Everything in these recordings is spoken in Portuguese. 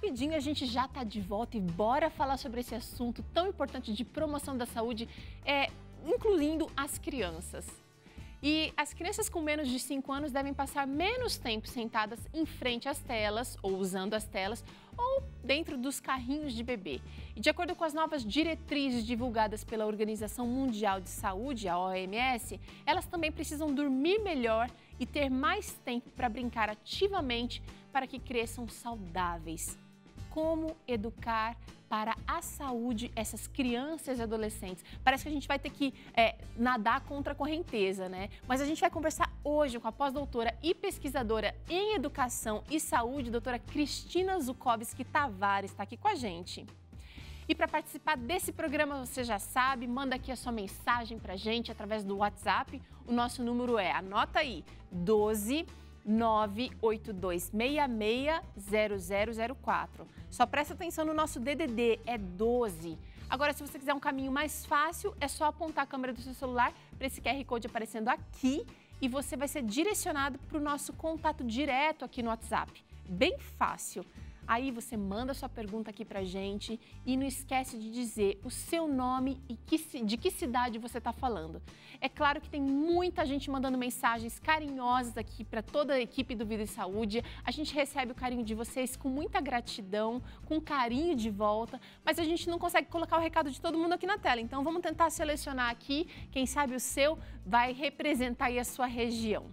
rapidinho a gente já está de volta e bora falar sobre esse assunto tão importante de promoção da saúde, incluindo as crianças. E as crianças com menos de 5 anos devem passar menos tempo sentadas em frente às telas, ou usando as telas, ou dentro dos carrinhos de bebê. E de acordo com as novas diretrizes divulgadas pela Organização Mundial de Saúde, a OMS, elas também precisam dormir melhor e ter mais tempo para brincar ativamente para que cresçam saudáveis. Como educar para a saúde essas crianças e adolescentes? Parece que a gente vai ter que nadar contra a correnteza, né? Mas a gente vai conversar hoje com a pós-doutora e pesquisadora em educação e saúde, doutora Cristina Zukovski Tavares, está aqui com a gente. E para participar desse programa, você já sabe, manda aqui a sua mensagem para a gente através do WhatsApp. O nosso número anota aí, 12 982660004. Só presta atenção no nosso DDD, é 12. Agora, se você quiser um caminho mais fácil, é só apontar a câmera do seu celular para esse QR Code aparecendo aqui e você vai ser direcionado para o nosso contato direto aqui no WhatsApp. Bem fácil. Aí você manda a sua pergunta aqui pra gente e não esquece de dizer o seu nome e de que cidade você está falando. É claro que tem muita gente mandando mensagens carinhosas aqui para toda a equipe do Vida e Saúde. A gente recebe o carinho de vocês com muita gratidão, com carinho de volta, mas a gente não consegue colocar o recado de todo mundo aqui na tela. Então vamos tentar selecionar aqui, quem sabe o seu vai representar aí a sua região.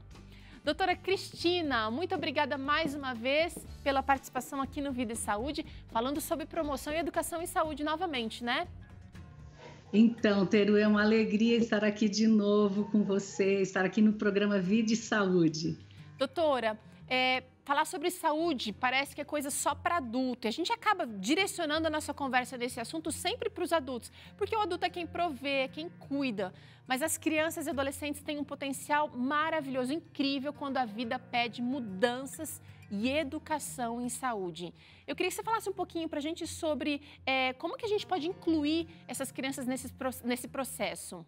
Doutora Cristina, muito obrigada mais uma vez pela participação aqui no Vida e Saúde, falando sobre promoção e educação em saúde novamente, né? Então, Teru, é uma alegria estar aqui de novo com você, estar aqui no programa Vida e Saúde. Doutora, falar sobre saúde parece que é coisa só para adulto. E a gente acaba direcionando a nossa conversa desse assunto sempre para os adultos, porque o adulto é quem provê, é quem cuida. Mas as crianças e adolescentes têm um potencial maravilhoso, incrível, quando a vida pede mudanças e educação em saúde. Eu queria que você falasse um pouquinho para a gente sobre como que a gente pode incluir essas crianças nesse processo.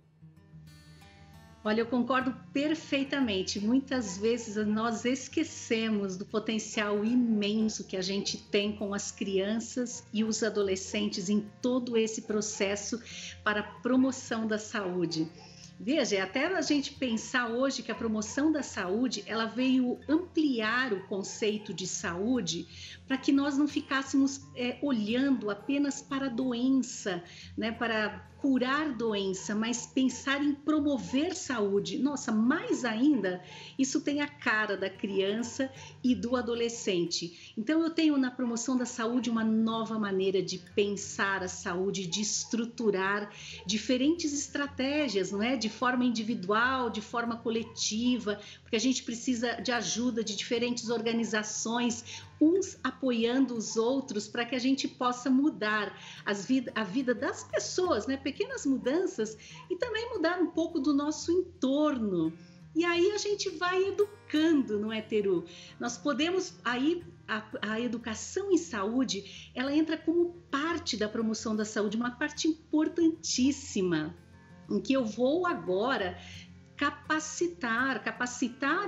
Olha, eu concordo perfeitamente. Muitas vezes nós esquecemos do potencial imenso que a gente tem com as crianças e os adolescentes em todo esse processo para a promoção da saúde. Veja, até a gente pensar hoje que a promoção da saúde, ela veio ampliar o conceito de saúde para que nós não ficássemos olhando apenas para a doença, né, para curar doença, mas pensar em promover saúde. Nossa, mais ainda, isso tem a cara da criança e do adolescente. Então, eu tenho na promoção da saúde uma nova maneira de pensar a saúde, de estruturar diferentes estratégias, não é? De forma individual, de forma coletiva, porque a gente precisa de ajuda de diferentes organizações, uns apoiando os outros para que a gente possa mudar a vida das pessoas, né? Pequenas mudanças e também mudar um pouco do nosso entorno. E aí a gente vai educando, não é, Teru? Nós podemos, aí a educação em saúde, ela entra como parte da promoção da saúde, uma parte importantíssima, em que eu vou agora capacitar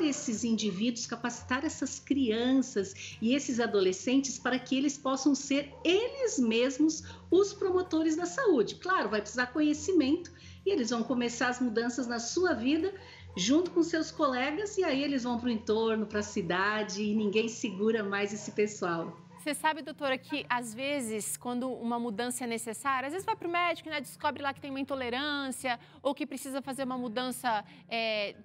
esses indivíduos, capacitar essas crianças e esses adolescentes para que eles possam ser eles mesmos os promotores da saúde. Claro, vai precisar conhecimento e eles vão começar as mudanças na sua vida junto com seus colegas e aí eles vão para o entorno, para a cidade e ninguém segura mais esse pessoal. Você sabe, doutora, que às vezes, quando uma mudança é necessária, às vezes vai para o médico, né, descobre lá que tem uma intolerância ou que precisa fazer uma mudança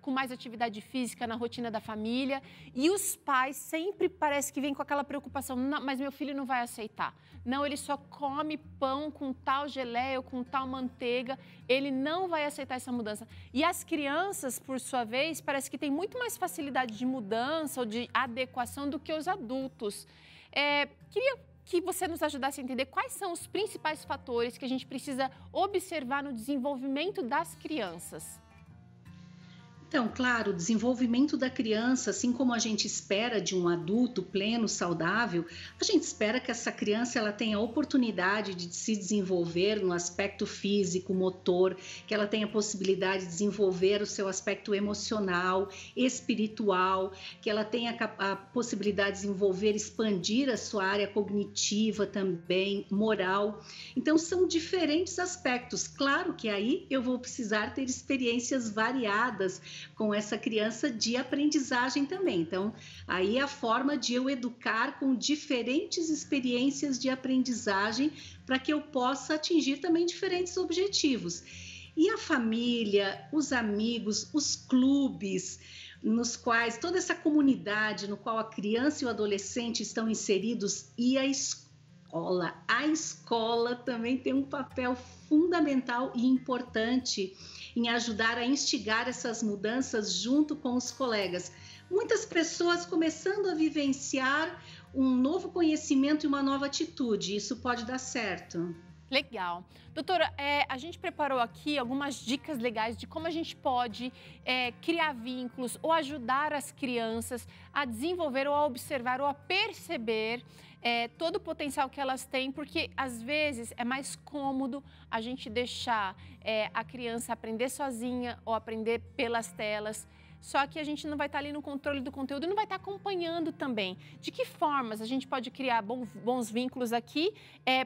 com mais atividade física na rotina da família. E os pais sempre parece que vêm com aquela preocupação, não, mas meu filho não vai aceitar. Não, ele só come pão com tal geleia ou com tal manteiga, ele não vai aceitar essa mudança. E as crianças, por sua vez, parece que têm muito mais facilidade de mudança ou de adequação do que os adultos. Queria que você nos ajudasse a entender quais são os principais fatores que a gente precisa observar no desenvolvimento das crianças. Então, claro, o desenvolvimento da criança, assim como a gente espera de um adulto pleno, saudável, a gente espera que essa criança ela tenha a oportunidade de se desenvolver no aspecto físico, motor, que ela tenha a possibilidade de desenvolver o seu aspecto emocional, espiritual, que ela tenha a possibilidade de desenvolver, expandir a sua área cognitiva também, moral. Então, são diferentes aspectos. Claro que aí eu vou precisar ter experiências variadas com essa criança de aprendizagem também. Então, aí é a forma de eu educar com diferentes experiências de aprendizagem para que eu possa atingir também diferentes objetivos. E a família, os amigos, os clubes, nos quais toda essa comunidade no qual a criança e o adolescente estão inseridos e a escola. A escola também tem um papel fundamental e importante em ajudar a instigar essas mudanças junto com os colegas. Muitas pessoas começando a vivenciar um novo conhecimento e uma nova atitude. Isso pode dar certo. Legal. Doutora, a gente preparou aqui algumas dicas legais de como a gente pode criar vínculos ou ajudar as crianças a desenvolver ou a observar ou a perceber todo o potencial que elas têm, porque às vezes é mais cômodo a gente deixar a criança aprender sozinha ou aprender pelas telas. Só que a gente não vai estar ali no controle do conteúdo e não vai estar acompanhando também. De que formas a gente pode criar bons vínculos aqui?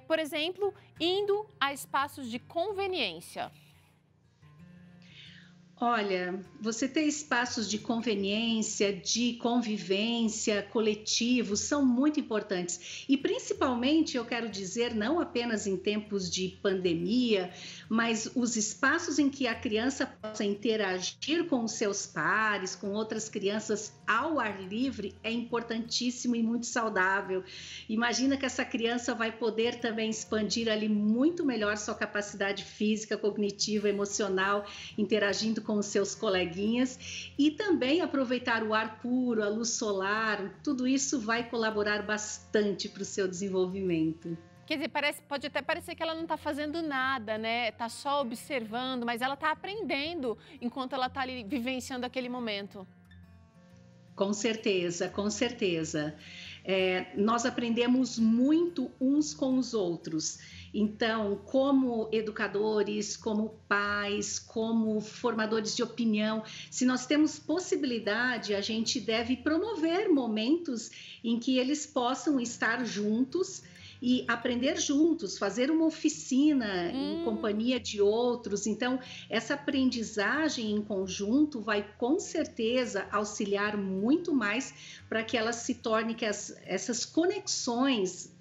Por exemplo, indo a espaços de conveniência. Olha, você ter espaços de conveniência, de convivência, coletivos, são muito importantes. E principalmente, eu quero dizer, não apenas em tempos de pandemia, mas os espaços em que a criança possa interagir com os seus pares, com outras crianças ao ar livre, é importantíssimo e muito saudável. Imagina que essa criança vai poder também expandir ali muito melhor sua capacidade física, cognitiva, emocional, interagindo com os seus coleguinhas e também aproveitar o ar puro, a luz solar, tudo isso vai colaborar bastante para o seu desenvolvimento. Quer dizer, pode até parecer que ela não está fazendo nada, né? Está só observando, mas ela está aprendendo enquanto ela está ali vivenciando aquele momento. Com certeza, com certeza. Nós aprendemos muito uns com os outros. Então, como educadores, como pais, como formadores de opinião, se nós temos possibilidade, a gente deve promover momentos em que eles possam estar juntos e aprender juntos, fazer uma oficina em companhia de outros. Então, essa aprendizagem em conjunto vai com certeza auxiliar muito mais para que ela se torne, que essas conexões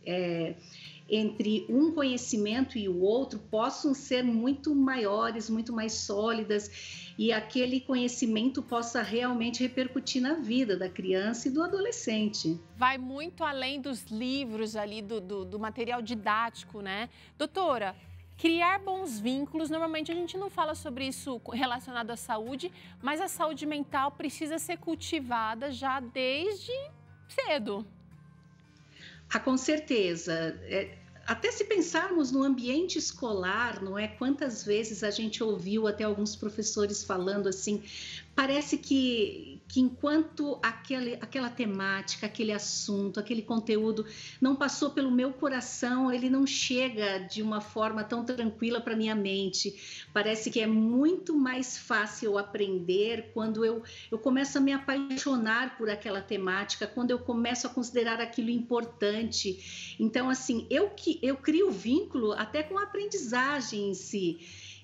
entre um conhecimento e o outro possam ser muito maiores, muito mais sólidas e aquele conhecimento possa realmente repercutir na vida da criança e do adolescente. Vai muito além dos livros ali, do material didático, né? Doutora, criar bons vínculos, normalmente a gente não fala sobre isso relacionado à saúde, mas a saúde mental precisa ser cultivada já desde cedo. Com certeza. Até se pensarmos no ambiente escolar, não é? Quantas vezes a gente ouviu até alguns professores falando assim, parece que enquanto aquela temática, aquele assunto, aquele conteúdo não passou pelo meu coração, ele não chega de uma forma tão tranquila para minha mente. Parece que é muito mais fácil aprender quando eu começo a me apaixonar por aquela temática, quando eu começo a considerar aquilo importante. Então, assim, eu crio vínculo até com a aprendizagem em si.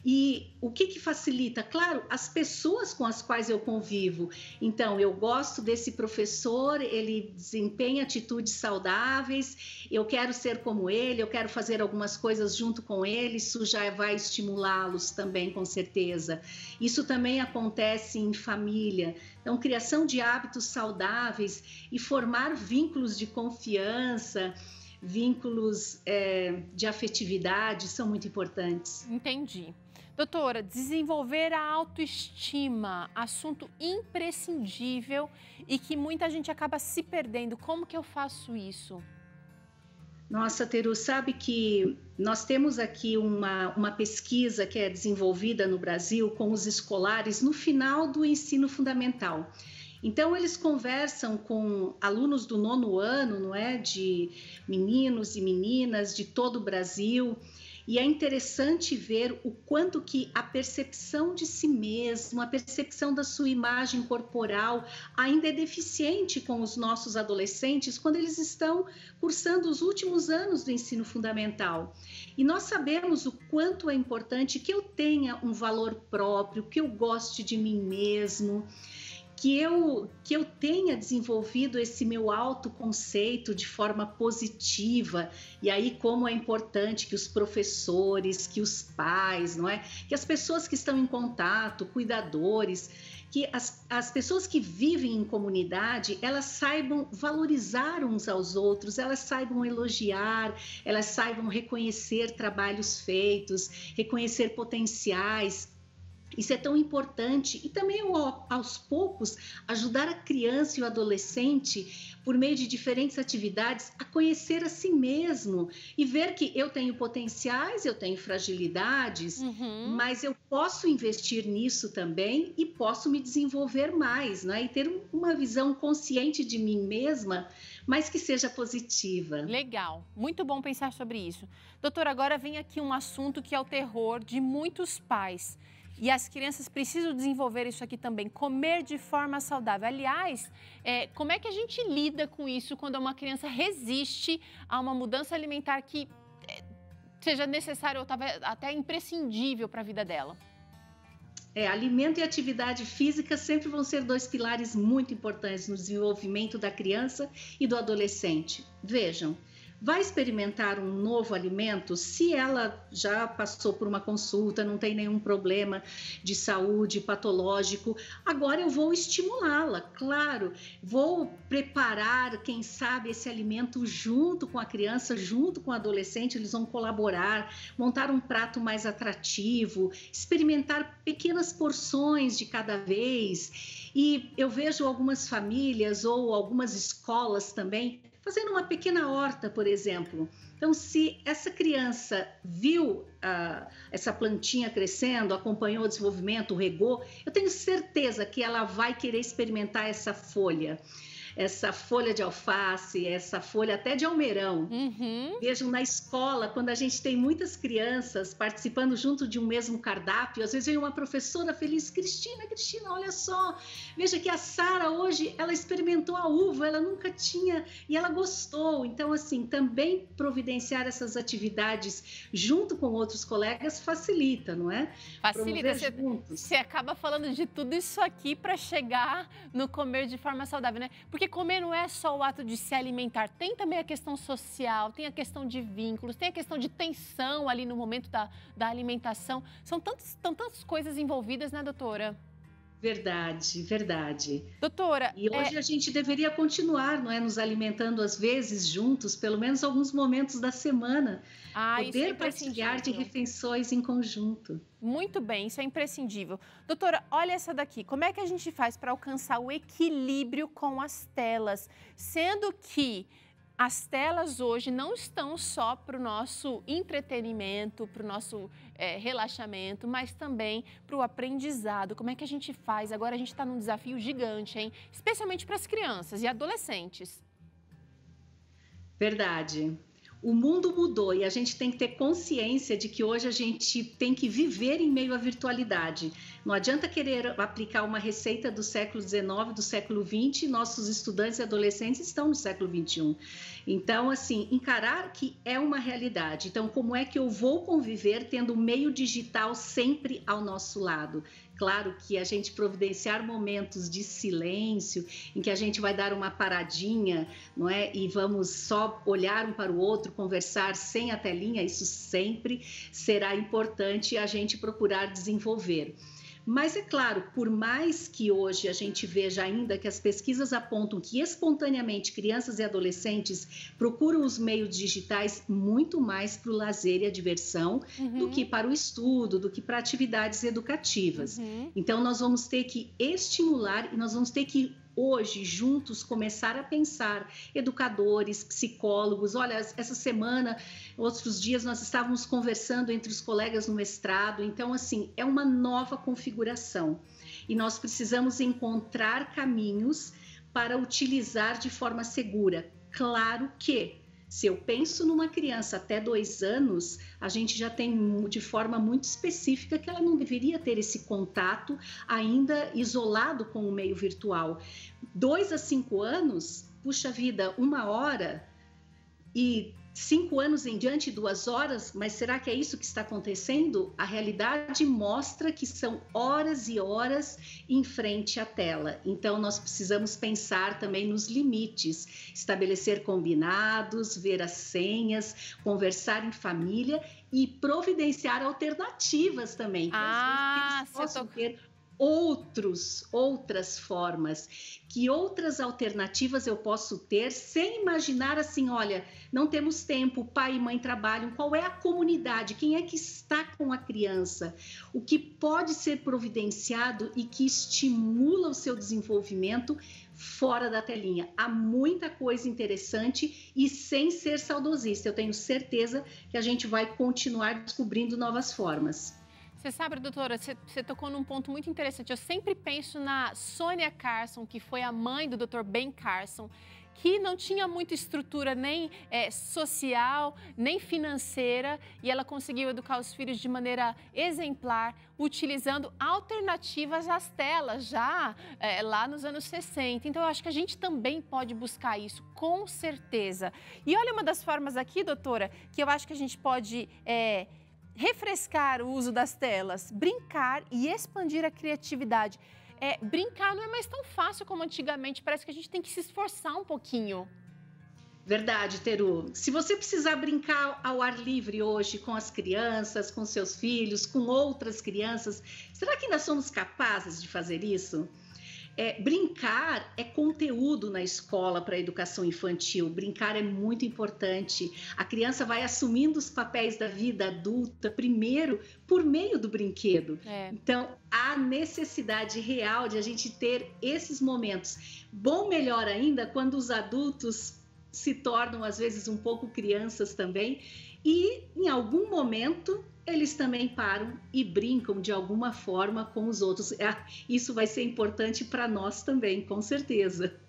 E o que facilita? Claro, as pessoas com as quais eu convivo. Então, eu gosto desse professor, ele desempenha atitudes saudáveis, eu quero ser como ele, eu quero fazer algumas coisas junto com ele, isso já vai estimulá-los também, com certeza. Isso também acontece em família. Então, criação de hábitos saudáveis e formar vínculos de confiança, vínculos de afetividade são muito importantes. Entendi. Doutora, desenvolver a autoestima, assunto imprescindível e que muita gente acaba se perdendo. Como que eu faço isso? Nossa, Teru, sabe que nós temos aqui uma pesquisa que é desenvolvida no Brasil com os escolares no final do ensino fundamental. Então, eles conversam com alunos do 9º ano, não é? De meninos e meninas de todo o Brasil. E é interessante ver o quanto que a percepção de si mesmo, a percepção da sua imagem corporal ainda é deficiente com os nossos adolescentes quando eles estão cursando os últimos anos do ensino fundamental. E nós sabemos o quanto é importante que eu tenha um valor próprio, que eu goste de mim mesmo, que eu tenha desenvolvido esse meu autoconceito de forma positiva. E aí como é importante que os professores, que os pais, não é? Que as pessoas que estão em contato, cuidadores, que as pessoas que vivem em comunidade, elas saibam valorizar uns aos outros, elas saibam elogiar, elas saibam reconhecer trabalhos feitos, reconhecer potenciais. Isso é tão importante. E também, aos poucos, ajudar a criança e o adolescente, por meio de diferentes atividades, a conhecer a si mesmo e ver que eu tenho potenciais, eu tenho fragilidades, mas eu posso investir nisso também e posso me desenvolver mais, né? E ter uma visão consciente de mim mesma, mas que seja positiva. Legal, muito bom pensar sobre isso. Doutora, agora vem aqui um assunto que é o terror de muitos pais. E as crianças precisam desenvolver isso aqui também, comer de forma saudável. Aliás, como é que a gente lida com isso quando uma criança resiste a uma mudança alimentar que seja necessária ou talvez até imprescindível para a vida dela? Alimento e atividade física sempre vão ser 2 pilares muito importantes no desenvolvimento da criança e do adolescente. Vejam, vai experimentar um novo alimento se ela já passou por uma consulta, não tem nenhum problema de saúde patológico. Agora eu vou estimulá-la, claro, vou preparar, quem sabe, esse alimento junto com a criança, junto com o adolescente, eles vão colaborar, montar um prato mais atrativo, experimentar pequenas porções de cada vez. E eu vejo algumas famílias ou algumas escolas também fazendo uma pequena horta, por exemplo. Então, se essa criança viu essa plantinha crescendo, acompanhou o desenvolvimento, regou, eu tenho certeza que ela vai querer experimentar essa folha de alface, essa folha até de almeirão. Vejam, na escola, quando a gente tem muitas crianças participando junto de um mesmo cardápio, às vezes vem uma professora feliz, Cristina, olha só, veja que a Sara hoje, ela experimentou a uva, ela nunca tinha, e ela gostou. Então, assim, também providenciar essas atividades junto com outros colegas facilita, não é? Facilita, você acaba falando de tudo isso aqui para chegar no comer de forma saudável, né? Porque comer não é só o ato de se alimentar, tem também a questão social, tem a questão de vínculos, tem a questão de tensão ali no momento da alimentação. São tantas coisas envolvidas, né, doutora? Verdade, verdade. Doutora... E hoje a gente deveria continuar, não é, nos alimentando às vezes juntos, pelo menos alguns momentos da semana. Poder partilhar de refeições em conjunto. Muito bem, isso é imprescindível. Doutora, olha essa daqui. Como é que a gente faz para alcançar o equilíbrio com as telas? Sendo que as telas hoje não estão só para o nosso entretenimento, para o nosso relaxamento, mas também para o aprendizado. Como é que a gente faz? Agora a gente está num desafio gigante, hein? Especialmente para as crianças e adolescentes. Verdade. O mundo mudou e a gente tem que ter consciência de que hoje a gente tem que viver em meio à virtualidade. Não adianta querer aplicar uma receita do século XIX, do século XX, nossos estudantes e adolescentes estão no século XXI. Então, assim, encarar que é uma realidade. Então, como é que eu vou conviver tendo o meio digital sempre ao nosso lado? Claro que a gente providenciar momentos de silêncio, em que a gente vai dar uma paradinha, não é? E vamos só olhar um para o outro, conversar sem a telinha, isso sempre será importante a gente procurar desenvolver. Mas é claro, por mais que hoje a gente veja ainda que as pesquisas apontam que espontaneamente crianças e adolescentes procuram os meios digitais muito mais para o lazer e a diversão do que para o estudo, do que para atividades educativas. Então nós vamos ter que estimular e nós vamos ter que hoje, juntos, começar a pensar, educadores, psicólogos. Olha, essa semana, outros dias, nós estávamos conversando entre os colegas no mestrado. Então, assim, é uma nova configuração e nós precisamos encontrar caminhos para utilizar de forma segura. Claro que, se eu penso numa criança até 2 anos, a gente já tem de forma muito específica que ela não deveria ter esse contato ainda isolado com o meio virtual. 2 a 5 anos, puxa vida, 1 hora, e 5 anos em diante, 2 horas, mas será que é isso que está acontecendo? A realidade mostra que são horas e horas em frente à tela. Então, nós precisamos pensar também nos limites, estabelecer combinados, ver as senhas, conversar em família e providenciar alternativas também. Ah, que possam ter outras formas, que outras alternativas eu posso ter sem imaginar assim, olha, não temos tempo, pai e mãe trabalham, qual é a comunidade, quem é que está com a criança, o que pode ser providenciado e que estimula o seu desenvolvimento fora da telinha. Há muita coisa interessante e sem ser saudosista, eu tenho certeza que a gente vai continuar descobrindo novas formas. Você sabe, doutora, você tocou num ponto muito interessante. Eu sempre penso na Sônia Carson, que foi a mãe do Dr. Ben Carson, que não tinha muita estrutura nem social, nem financeira, e ela conseguiu educar os filhos de maneira exemplar, utilizando alternativas às telas, já lá nos anos 60. Então, eu acho que a gente também pode buscar isso, com certeza. E olha uma das formas aqui, doutora, que eu acho que a gente pode refrescar o uso das telas, brincar e expandir a criatividade. Brincar não é mais tão fácil como antigamente, parece que a gente tem que se esforçar um pouquinho. Verdade, Teru. Se você precisar brincar ao ar livre hoje com as crianças, com seus filhos, com outras crianças, será que ainda somos capazes de fazer isso? Brincar é conteúdo na escola para a educação infantil. Brincar é muito importante. A criança vai assumindo os papéis da vida adulta, primeiro, por meio do brinquedo. Então, há necessidade real de a gente ter esses momentos. Bom, melhor ainda, quando os adultos se tornam, às vezes, um pouco crianças também. E, em algum momento, eles também param e brincam de alguma forma com os outros. Isso vai ser importante para nós também, com certeza.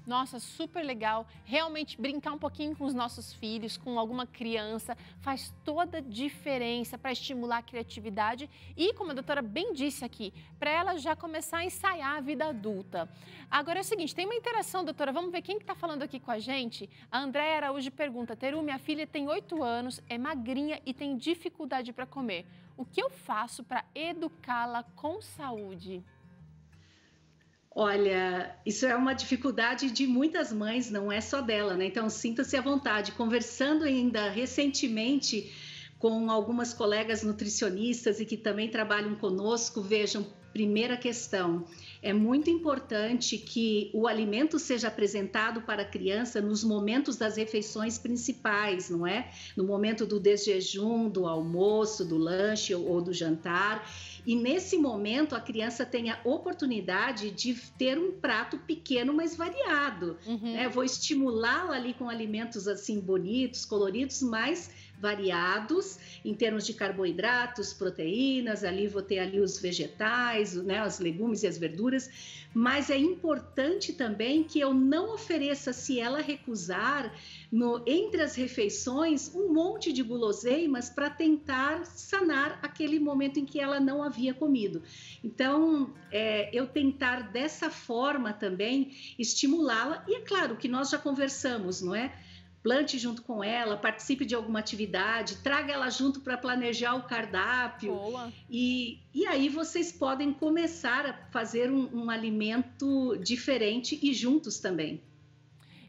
Nossa, super legal. Realmente brincar um pouquinho com os nossos filhos, com alguma criança, faz toda a diferença para estimular a criatividade e, como a doutora bem disse aqui, para ela já começar a ensaiar a vida adulta. Agora é o seguinte, tem uma interação, doutora, vamos ver quem está falando aqui com a gente? A Andréia Araújo pergunta: Teru, minha filha tem 8 anos, é magrinha e tem dificuldade para comer. O que eu faço para educá-la com saúde? Olha, isso é uma dificuldade de muitas mães, não é só dela, né? Então, sinta-se à vontade. Conversando ainda recentemente com algumas colegas nutricionistas e que também trabalham conosco, vejam, primeira questão, é muito importante que o alimento seja apresentado para a criança nos momentos das refeições principais, não é? No momento do desjejum, do almoço, do lanche ou do jantar. E nesse momento a criança tem a oportunidade de ter um prato pequeno, mas variado. Vou estimulá-la ali com alimentos assim bonitos, coloridos, mas variados em termos de carboidratos, proteínas, ali vou ter ali os vegetais, né, os legumes e as verduras, mas é importante também que eu não ofereça, se ela recusar, entre as refeições, um monte de guloseimas para tentar sanar aquele momento em que ela não havia comido. Então, eu tentar dessa forma também estimulá-la, e é claro que nós já conversamos, não é? Plante junto com ela, participe de alguma atividade, traga ela junto para planejar o cardápio. Boa. E aí vocês podem começar a fazer um alimento diferente e juntos também.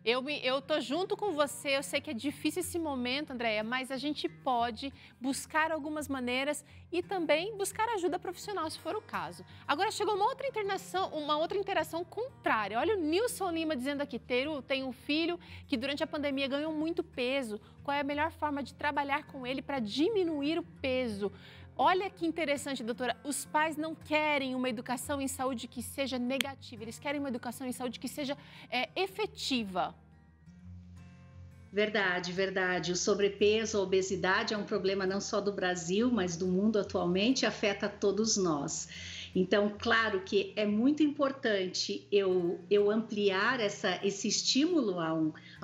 Eu tô junto com você, eu sei que é difícil esse momento, Andréia, mas a gente pode buscar algumas maneiras e também buscar ajuda profissional, se for o caso. Agora chegou uma outra interação contrária. Olha o Nilson Lima dizendo aqui: Teru, tem um filho que durante a pandemia ganhou muito peso. Qual é a melhor forma de trabalhar com ele para diminuir o peso? Olha que interessante, doutora, os pais não querem uma educação em saúde que seja negativa, eles querem uma educação em saúde que seja efetiva. Verdade, verdade. O sobrepeso, a obesidade é um problema não só do Brasil, mas do mundo atualmente, afeta todos nós. Então, claro que é muito importante eu ampliar esse estímulo a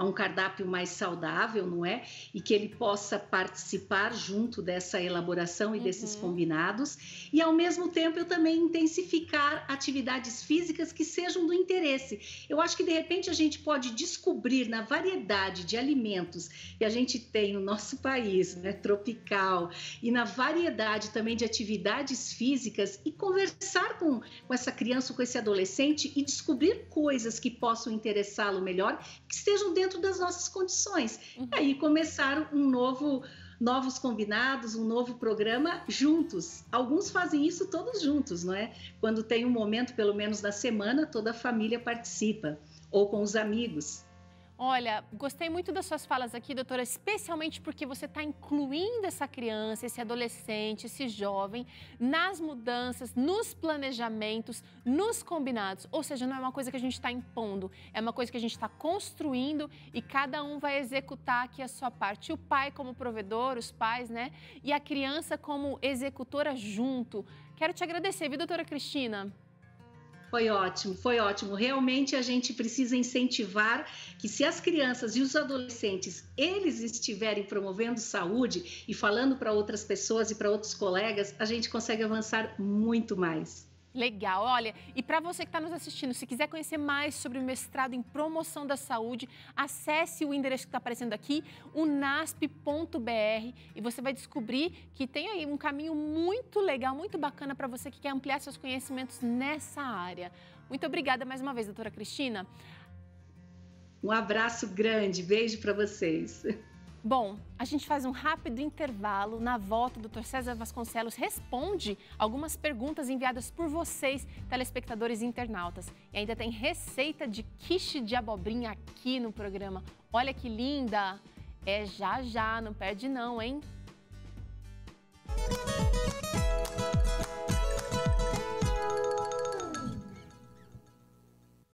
um cardápio mais saudável, não é? E que ele possa participar junto dessa elaboração e desses combinados. E, ao mesmo tempo, eu também intensificar atividades físicas que sejam do interesse. Eu acho que, de repente, a gente pode descobrir na variedade de alimentos que a gente tem no nosso país, né, tropical, e na variedade também de atividades físicas e conversar com essa criança, com esse adolescente e descobrir coisas que possam interessá-lo melhor, que estejam dentro das nossas condições. E aí começar novos combinados, um novo programa juntos. Alguns fazem isso todos juntos, não é? Quando tem um momento, pelo menos na semana, toda a família participa, ou com os amigos. Olha, gostei muito das suas falas aqui, doutora, especialmente porque você está incluindo essa criança, esse adolescente, esse jovem, nas mudanças, nos planejamentos, nos combinados. Ou seja, não é uma coisa que a gente está impondo, é uma coisa que a gente está construindo e cada um vai executar aqui a sua parte. O pai como provedor, os pais, né? E a criança como executora junto. Quero te agradecer, viu, doutora Cristina? Foi ótimo, foi ótimo. Realmente a gente precisa incentivar que se as crianças e os adolescentes, eles estiverem promovendo saúde e falando para outras pessoas e para outros colegas, a gente consegue avançar muito mais. Legal, olha, e para você que está nos assistindo, se quiser conhecer mais sobre o mestrado em promoção da saúde, acesse o endereço que está aparecendo aqui, unasp.br, e você vai descobrir que tem aí um caminho muito legal, muito bacana para você que quer ampliar seus conhecimentos nessa área. Muito obrigada mais uma vez, doutora Cristina. Um abraço grande, beijo para vocês. Bom, a gente faz um rápido intervalo. Na volta, o Dr. César Vasconcelos responde algumas perguntas enviadas por vocês, telespectadores e internautas. E ainda tem receita de quiche de abobrinha aqui no programa. Olha que linda! É já já, não perde não, hein?